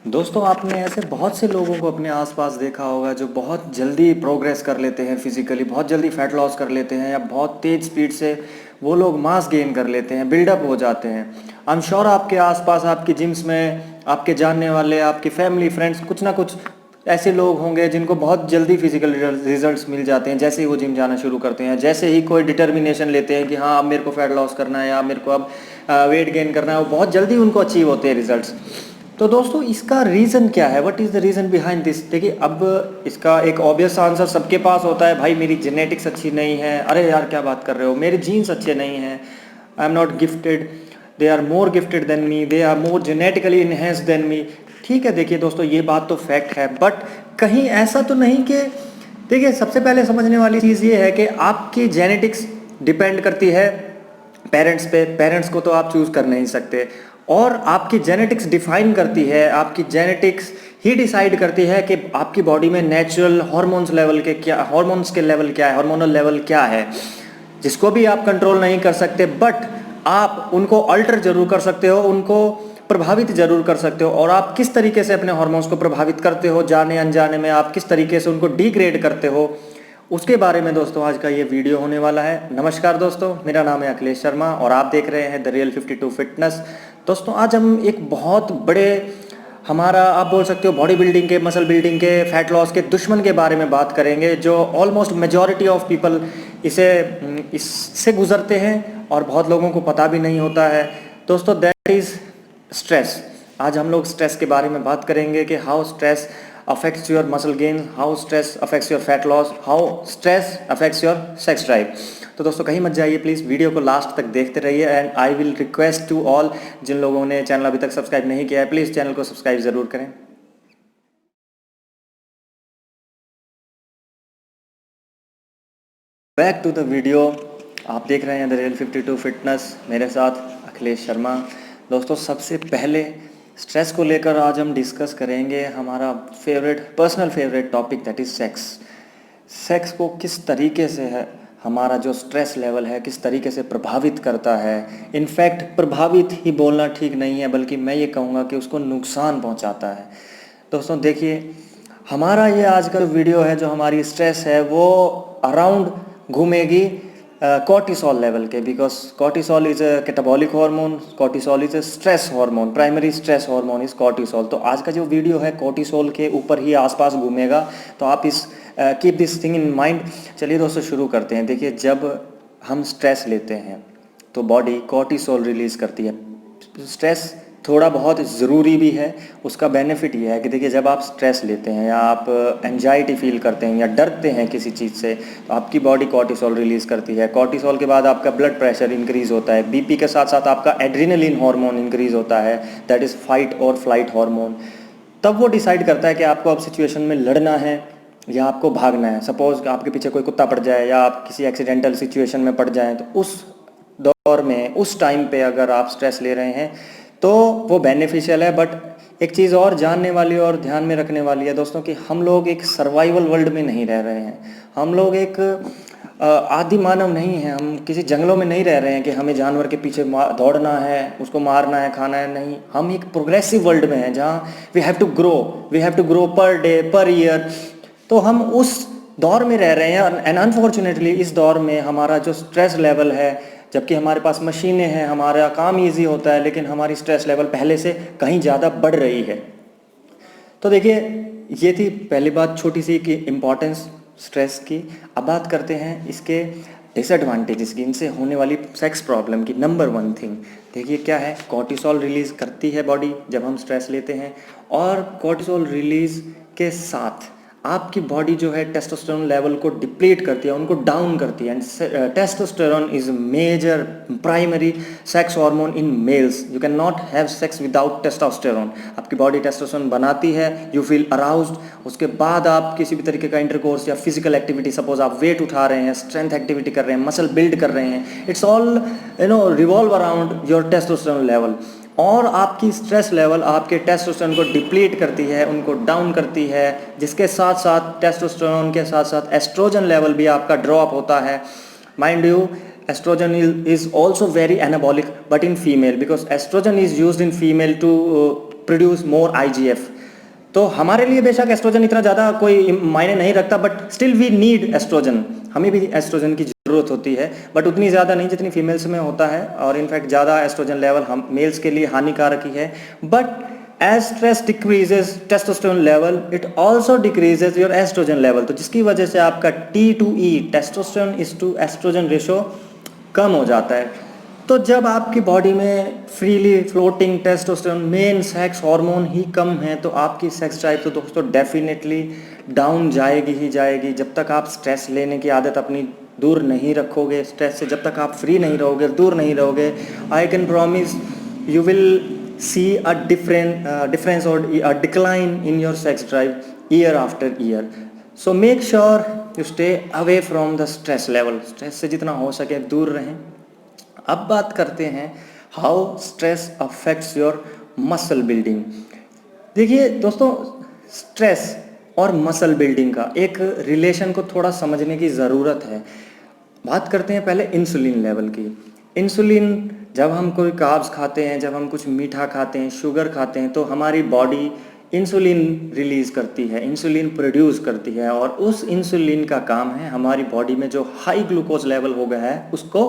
दोस्तों आपने ऐसे बहुत से लोगों को अपने आसपास देखा होगा जो बहुत जल्दी प्रोग्रेस कर लेते हैं फिजिकली, बहुत जल्दी फैट लॉस कर लेते हैं या बहुत तेज़ स्पीड से वो लोग मास गेन कर लेते हैं, बिल्डअप हो जाते हैं। आई एम श्योर आपके आसपास, आपकी जिम्स में, आपके जानने वाले, आपकी फैमिली फ्रेंड्स, कुछ ना कुछ ऐसे लोग होंगे जिनको बहुत जल्दी फिजिकल रिजल्ट्स मिल जाते हैं जैसे ही वो जिम जाना शुरू करते हैं, जैसे ही कोई डिटर्मिनेशन लेते हैं कि हाँ अब मेरे को फैट लॉस करना है या मेरे को अब वेट गेन करना है, वो बहुत जल्दी उनको अचीव होते हैं रिजल्ट्स। तो दोस्तों इसका रीज़न क्या है? What is the reason behind this? देखिए, अब इसका एक ऑब्वियस आंसर सबके पास होता है, भाई मेरी जेनेटिक्स अच्छी नहीं है। अरे यार क्या बात कर रहे हो, मेरे जीन्स अच्छे नहीं हैं, I am not gifted, they are more gifted than me, they are more genetically enhanced than me. ठीक है, देखिए दोस्तों ये बात तो फैक्ट है, बट कहीं ऐसा तो नहीं कि, देखिए सबसे पहले समझने वाली चीज़ ये है कि आपकी जेनेटिक्स डिपेंड करती है पेरेंट्स पे। पेरेंट्स को तो आप चूज़ कर नहीं सकते, और आपकी जेनेटिक्स डिफाइन करती है, आपकी जेनेटिक्स ही डिसाइड करती है कि आपकी बॉडी में नेचुरल हार्मोन्स लेवल के क्या, हार्मोन्स के लेवल क्या है, हार्मोनल लेवल क्या है, जिसको भी आप कंट्रोल नहीं कर सकते, बट आप उनको अल्टर जरूर कर सकते हो, उनको प्रभावित जरूर कर सकते हो। और आप किस तरीके से अपने हार्मोन्स को प्रभावित करते हो, जाने अनजाने में आप किस तरीके से उनको डिग्रेड करते हो, उसके बारे में दोस्तों आज का ये वीडियो होने वाला है। नमस्कार दोस्तों, मेरा नाम है अखिलेश शर्मा और आप देख रहे हैं द रियल 52 फिटनेस। दोस्तों आज हम एक बहुत बड़े, हमारा आप बोल सकते हो बॉडी बिल्डिंग के, मसल बिल्डिंग के, फैट लॉस के दुश्मन के बारे में बात करेंगे, जो ऑलमोस्ट मेजॉरिटी ऑफ पीपल इससे गुजरते हैं और बहुत लोगों को पता भी नहीं होता है। दोस्तों दैट इज़ स्ट्रेस। आज हम लोग स्ट्रेस के बारे में बात करेंगे कि how stress affects your muscle gain, how stress affects your fat loss, how stress affects your sex drive। तो दोस्तों कहीं मत जाइए, प्लीज़ वीडियो को लास्ट तक देखते रहिए। And I will request to all, जिन लोगों ने चैनल अभी तक सब्सक्राइब नहीं किया है, प्लीज़ चैनल को सब्सक्राइब ज़रूर करें। बैक टू द वीडियो, आप देख रहे हैं द रियल 52 फिटनेस, मेरे साथ अखिलेश शर्मा। दोस्तों सबसे पहले स्ट्रेस को लेकर आज हम डिस्कस करेंगे हमारा personal favourite topic, that is sex. Sex को किस तरीके से है हमारा जो स्ट्रेस लेवल है, किस तरीके से प्रभावित करता है। इनफैक्ट प्रभावित ही बोलना ठीक नहीं है, बल्कि मैं ये कहूँगा कि उसको नुकसान पहुँचाता है। दोस्तों देखिए, हमारा ये आज का वीडियो है, जो हमारी स्ट्रेस है वो अराउंड घूमेगी कॉर्टिसोल लेवल के, because cortisol is a catabolic hormone, cortisol is a stress hormone, primary stress hormone is cortisol. तो आज का जो वीडियो है कॉर्टिसोल के ऊपर ही आसपास घूमेगा, तो आप इस keep this thing in mind. चलिए दोस्तों शुरू करते हैं। देखिए, जब हम स्ट्रेस लेते हैं तो बॉडी कॉर्टिसोल रिलीज़ करती है। स्ट्रेस थोड़ा बहुत ज़रूरी भी है। उसका बेनिफिट ये है कि देखिए, जब आप स्ट्रेस लेते हैं या आप एंजाइटी फील करते हैं या डरते हैं किसी चीज़ से, तो आपकी बॉडी कॉर्टिसोल रिलीज़ करती है। कॉर्टिसोल के बाद आपका ब्लड प्रेशर इंक्रीज़ होता है, बीपी के साथ साथ आपका एड्रेनलिन हार्मोन इंक्रीज़ होता है, दैट इज़ फाइट और फ्लाइट हार्मोन। तब वो डिसाइड करता है कि आपको अब सिचुएशन में लड़ना है या आपको भागना है। सपोज़ आपके पीछे कोई कुत्ता पड़ जाए या आप किसी एक्सीडेंटल सिचुएशन में पड़ जाएँ, तो उस दौर में, उस टाइम पे अगर आप स्ट्रेस ले रहे हैं तो वो बेनिफिशियल है। बट एक चीज़ और जानने वाली और ध्यान में रखने वाली है दोस्तों, कि हम लोग एक सर्वाइवल वर्ल्ड में नहीं रह रहे हैं। हम लोग एक आदि मानव नहीं हैं। हम किसी जंगलों में नहीं रह रहे हैं कि हमें जानवर के पीछे दौड़ना है, उसको मारना है, खाना है। नहीं, हम एक प्रोग्रेसिव वर्ल्ड में हैं जहाँ we have to grow per day, per year. तो हम उस दौर में रह रहे हैं। एंड अनफॉर्चुनेटली इस दौर में हमारा जो स्ट्रेस लेवल है, जबकि हमारे पास मशीनें हैं, हमारा काम इजी होता है, लेकिन हमारी स्ट्रेस लेवल पहले से कहीं ज़्यादा बढ़ रही है। तो देखिए, ये थी पहली बात छोटी सी कि इम्पॉर्टेंस स्ट्रेस की। अब बात करते हैं इसके डिसएडवांटेजेस की, इनसे होने वाली सेक्स प्रॉब्लम की। नंबर 1 थिंग देखिए क्या है, कॉर्टिसोल रिलीज़ करती है बॉडी जब हम स्ट्रेस लेते हैं, और कॉर्टिसोल रिलीज़ के साथ आपकी बॉडी जो है टेस्टोस्टेरोन लेवल को डिप्लीट करती है, उनको डाउन करती है। And testosterone is major primary sex hormone in males. You can not have sex without testosterone. आपकी बॉडी टेस्टोस्टेरोन बनाती है, यू फील अराउज्ड, उसके बाद आप किसी भी तरीके का इंटरकोर्स या फिजिकल एक्टिविटी, सपोज आप वेट उठा रहे हैं, स्ट्रेंथ एक्टिविटी कर रहे हैं, मसल बिल्ड कर रहे हैं, it's all revolve around your testosterone level. और आपकी स्ट्रेस लेवल आपके टेस्टोस्टेरोन को डिप्लीट करती है, उनको डाउन करती है, जिसके साथ साथ टेस्टोस्टेरोन के साथ साथ एस्ट्रोजन लेवल भी आपका ड्रॉप होता है। Mind you, oestrogen is also very anabolic, but in female, because estrogen is used in female to produce more IGF, तो हमारे लिए बेशक एस्ट्रोजन इतना ज़्यादा कोई मायने नहीं रखता, but still we need oestrogen, हमें भी एस्ट्रोजन की ज़रूरत होती है, बट उतनी ज़्यादा नहीं जितनी फीमेल्स में होता है, और इनफैक्ट ज़्यादा एस्ट्रोजन लेवल हम मेल्स के लिए हानिकारक ही है। But as stress decreases testosterone level, it also decreases your estrogen level, तो जिसकी वजह से आपका T2E testosterone is to oestrogen ratio कम हो जाता है। तो जब आपकी बॉडी में freely floating testosterone main sex hormone ही कम है, तो आपकी सेक्स ड्राइव तो दोस्तों डेफिनेटली डाउन जाएगी ही जाएगी। जब तक आप स्ट्रेस लेने की आदत अपनी दूर नहीं रखोगे, स्ट्रेस से जब तक आप फ्री नहीं रहोगे, दूर नहीं रहोगे, I can promise you will see a difference or a decline in your sex drive year after year. So make sure you stay away from the stress level. Stress से जितना हो सके दूर रहें। अब बात करते हैं how stress affects your muscle building. देखिए दोस्तों, स्ट्रेस और मसल बिल्डिंग का एक रिलेशन को थोड़ा समझने की ज़रूरत है। बात करते हैं पहले इंसुलिन लेवल की। इंसुलिन, जब हम कोई कार्ब्स खाते हैं, जब हम कुछ मीठा खाते हैं, शुगर खाते हैं, तो हमारी बॉडी इंसुलिन रिलीज़ करती है, इंसुलिन प्रोड्यूस करती है, और उस इंसुलिन का काम है हमारी बॉडी में जो हाई ग्लूकोज लेवल हो गया है उसको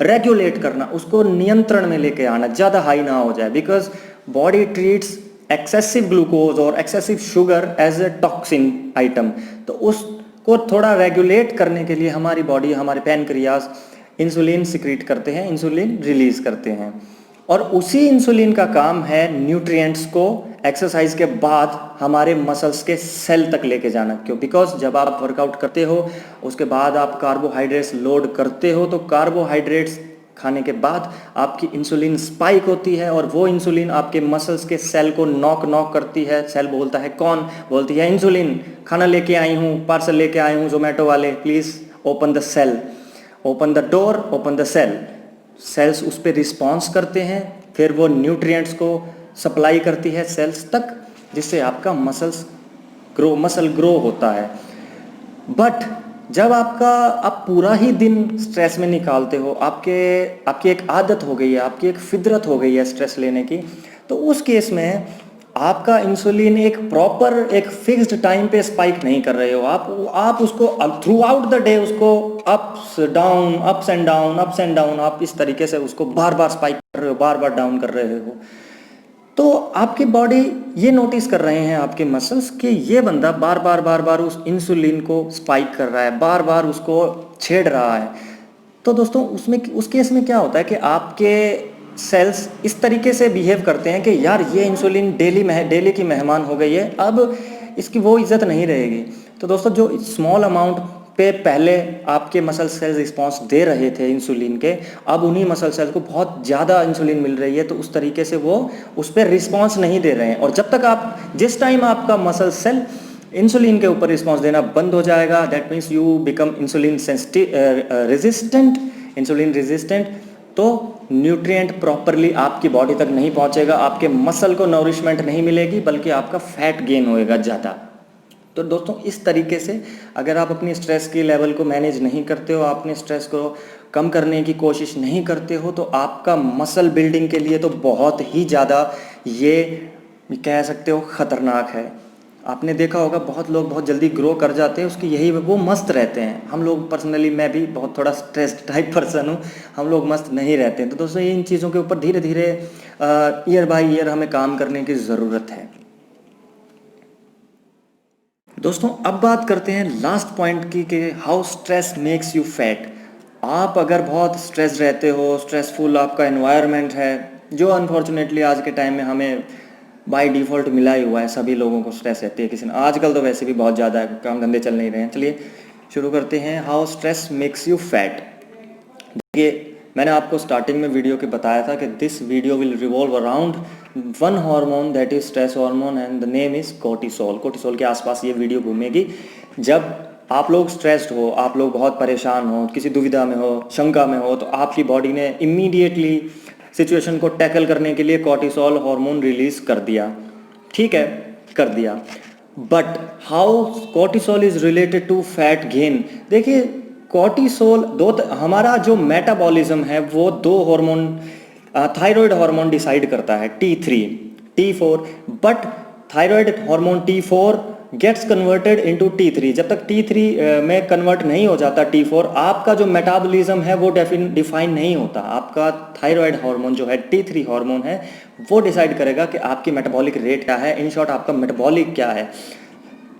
रेगुलेट करना, उसको नियंत्रण में लेके आना, ज़्यादा हाई ना हो जाए, because body treats excessive glucose और excessive sugar as a toxin item. तो उसको थोड़ा रेगुलेट करने के लिए हमारी बॉडी, हमारे पैनक्रियाज इंसुलिन सिक्रीट करते हैं, इंसुलिन रिलीज करते हैं, और उसी इंसुलिन का काम है न्यूट्रिएंट्स को एक्सरसाइज के बाद हमारे मसल्स के सेल तक लेके जाना। क्यों? बिकॉज जब आप वर्कआउट करते हो उसके बाद आप कार्बोहाइड्रेट्स लोड करते हो, तो कार्बोहाइड्रेट्स खाने के बाद आपकी इंसुलिन स्पाइक होती है, और वो इंसुलिन आपके मसल्स के सेल को नॉक करती है। सेल बोलता है, कौन बोलती है? इंसुलिन। खाना लेके आई हूँ, पार्सल लेके आई हूँ जोमेटो वाले, please open the cell, open the door, open the cell. Cells उस पर रिस्पॉन्स करते हैं, फिर वो न्यूट्रिएंट्स को सप्लाई करती है सेल्स तक, जिससे आपका मसल ग्रो होता है। बट जब आप पूरा ही दिन स्ट्रेस में निकालते हो, आपकी एक आदत हो गई है, आपकी एक फितरत हो गई है स्ट्रेस लेने की, तो उस केस में आपका इंसुलिन एक प्रॉपर एक फिक्स्ड टाइम पे स्पाइक नहीं कर रहे हो। आप उसको थ्रू आउट द डे उसको अप्स एंड डाउन आप इस तरीके से उसको बार बार स्पाइक कर रहे हो, बार बार डाउन कर रहे हो। तो आपकी बॉडी ये नोटिस कर रहे हैं, आपके मसल्स, कि ये बंदा बार बार उस इंसुलिन को स्पाइक कर रहा है, बार बार उसको छेड़ रहा है। तो दोस्तों उस केस में क्या होता है कि आपके सेल्स इस तरीके से बिहेव करते हैं कि यार ये इंसुलिन डेली की मेहमान हो गई है, अब इसकी वो इज्जत नहीं रहेगी। तो दोस्तों जो स्मॉल अमाउंट पे पहले आपके मसल सेल्स रिस्पांस दे रहे थे इंसुलिन के, अब उन्हीं मसल सेल्स को बहुत ज़्यादा इंसुलिन मिल रही है, तो उस तरीके से वो उस पर रिस्पांस नहीं दे रहे हैं। और जब तक जिस टाइम आपका मसल सेल इंसुलिन के ऊपर रिस्पांस देना बंद हो जाएगा, that means you become insulin resistant, तो न्यूट्रिएंट प्रॉपरली आपकी बॉडी तक नहीं पहुंचेगा, आपके मसल को नरिशमेंट नहीं मिलेगी, बल्कि आपका फैट गेन होएगा ज़्यादा। तो दोस्तों इस तरीके से अगर आप अपनी स्ट्रेस की लेवल को मैनेज नहीं करते हो, अपने स्ट्रेस को कम करने की कोशिश नहीं करते हो, तो आपका मसल बिल्डिंग के लिए तो बहुत ही ज़्यादा ये कह सकते हो खतरनाक है। आपने देखा होगा बहुत लोग बहुत जल्दी ग्रो कर जाते हैं, उसकी यही वो मस्त रहते हैं। हम लोग पर्सनली, मैं भी बहुत थोड़ा स्ट्रेस्ड टाइप पर्सन हूँ, हम लोग मस्त नहीं रहते हैं। तो दोस्तों इन चीज़ों के ऊपर धीरे धीरे ईयर बाय ईयर हमें काम करने की ज़रूरत है। दोस्तों अब बात करते हैं लास्ट पॉइंट की, कि how stress makes you fat. आप अगर बहुत स्ट्रेस रहते हो, स्ट्रेसफुल आपका एनवायरनमेंट है, जो अनफॉर्चुनेटली आज के टाइम में हमें बाय डिफ़ॉल्ट मिला ही हुआ है, सभी लोगों को स्ट्रेस रहती है किसी ने, आजकल तो वैसे भी बहुत ज़्यादा है, काम धंधे चल नहीं रहे हैं। चलिए शुरू करते हैं, how stress makes you fat. देखिए मैंने आपको स्टार्टिंग में वीडियो के बताया था कि this video will revolve around one hormone, that is stress hormone, and the name is cortisol. Cortisol के आसपास ये वीडियो घूमेगी। जब आप लोग स्ट्रेस्ड हो, आप लोग बहुत परेशान हो, किसी दुविधा में हो, शंका में हो, तो आपकी बॉडी ने इमीडिएटली सिचुएशन को टैकल करने के लिए कोर्टिसोल हार्मोन रिलीज कर दिया। ठीक है, कर दिया। But how cortisol is related to fat gain. देखिए कोर्टिसोल हमारा जो मेटाबॉलिज्म है वो दो हार्मोन, थायराइड हार्मोन डिसाइड करता है, T3, T4, but thyroid hormone T4 gets converted into T3। जब तक T3 में कन्वर्ट नहीं हो जाता T4, आपका जो मेटाबॉलिज्म है वो डिफाइन नहीं होता। आपका थायराइड हार्मोन जो है T3 हार्मोन है वो डिसाइड करेगा कि आपकी मेटाबॉलिक रेट क्या है, इन शॉर्ट आपका मेटाबॉलिक क्या है।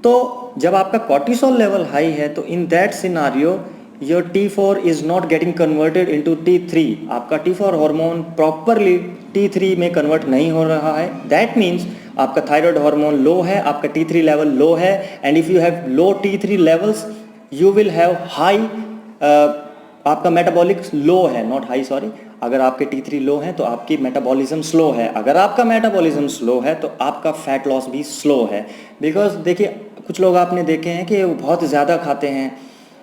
तो जब आपका कॉर्टिसोल लेवल हाई है तो in that scenario your T4 is not getting converted into T3। आपका T4 हार्मोन प्रॉपरली T3 में कन्वर्ट नहीं हो रहा है। दैट मीन्स आपका थायराइड हार्मोन लो है, आपका T3 लेवल लो है, and if you have low T3 levels you will have high, आपका मेटाबॉलिक लो है, नॉट हाई सॉरी। अगर आपके T3 लो है तो आपकी मेटाबॉलिज्म स्लो है। अगर आपका मेटाबॉलिज्म स्लो है तो आपका फैट लॉस भी स्लो है। बिकॉज देखिए कुछ लोग आपने देखे हैं कि वो बहुत ज़्यादा खाते हैं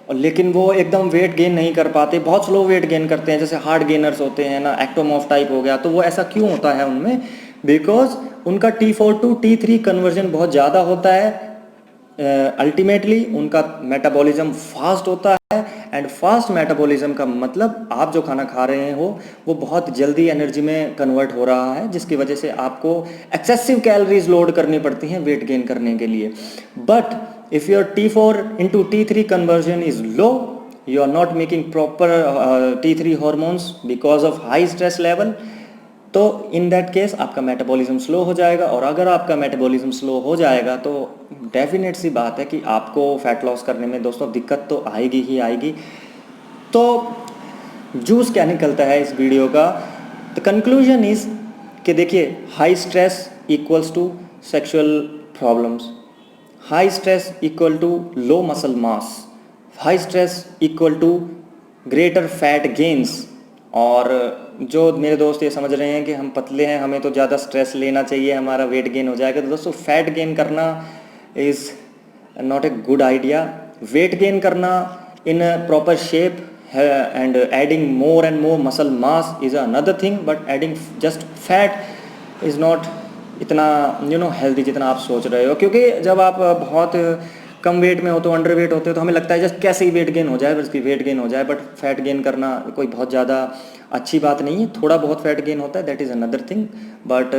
और लेकिन वो एकदम वेट गेन नहीं कर पाते, बहुत स्लो वेट गेन करते हैं, जैसे हार्ड गेनर्स होते हैं ना, एक्टोमॉर्फ टाइप हो गया। तो वो ऐसा क्यों होता है उनमें? बिकॉज उनका T4 टू T3 कन्वर्जन बहुत ज़्यादा होता है। अल्टीमेटली उनका मेटाबॉलिज्म फास्ट होता है, एंड फास्ट मेटाबॉलिज्म का मतलब आप जो खाना खा रहे हो वो बहुत जल्दी एनर्जी में कन्वर्ट हो रहा है, जिसकी वजह से आपको एक्सेसिव कैलोरीज लोड करनी पड़ती हैं वेट गेन करने के लिए। But if your T4 into T3 conversion is low, you are not making proper T3 hormones because of high stress level, तो इन दैट केस आपका मेटाबॉलिज्म स्लो हो जाएगा। और अगर आपका मेटाबॉलिज्म स्लो हो जाएगा तो डेफिनेट सी बात है कि आपको फैट लॉस करने में दोस्तों दिक्कत तो आएगी ही आएगी। तो जूस क्या निकलता है इस वीडियो का? द कंक्लूजन इज कि देखिए, high stress equals to sexual problems, high stress equal to low muscle mass, high stress equal to greater fat gains. और जो मेरे दोस्त ये समझ रहे हैं कि हम पतले हैं, हमें तो ज़्यादा स्ट्रेस लेना चाहिए, हमारा वेट गेन हो जाएगा, तो दोस्तों फैट गेन करना is not a good idea. Weight gain करना in proper shape and adding more and more muscle mass is another thing, but adding just fat is not इतना हेल्दी जितना आप सोच रहे हो। क्योंकि जब आप बहुत कम वेट में हो तो अंडर वेट होते हो तो हमें लगता है जस्ट कैसे ही वेट गेन हो जाए, बस की वेट गेन हो जाए, बट फैट गेन करना कोई बहुत ज़्यादा अच्छी बात नहीं है। थोड़ा बहुत फैट गेन होता है, that is another thing. But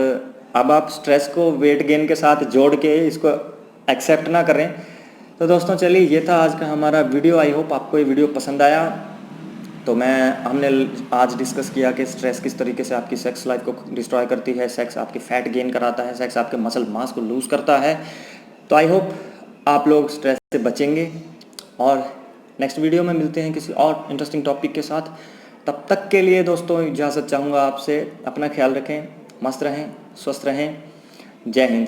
अब आप स्ट्रेस को वेट गेन के साथ जोड़ के इसको एक्सेप्ट ना करें। तो दोस्तों चलिए, ये था आज का हमारा वीडियो। आई होप आपको ये वीडियो पसंद आया। तो हमने आज डिस्कस किया कि स्ट्रेस किस तरीके से आपकी सेक्स लाइफ को डिस्ट्रॉय करती है, सेक्स आपकी फैट गेन कराता है, सेक्स आपके मसल मास को लूज़ करता है। तो आई होप आप लोग स्ट्रेस से बचेंगे, और नेक्स्ट वीडियो में मिलते हैं किसी और इंटरेस्टिंग टॉपिक के साथ। तब तक के लिए दोस्तों इजाज़त चाहूँगा आपसे। अपना ख्याल रखें, मस्त रहें, स्वस्थ रहें। जय हिंद।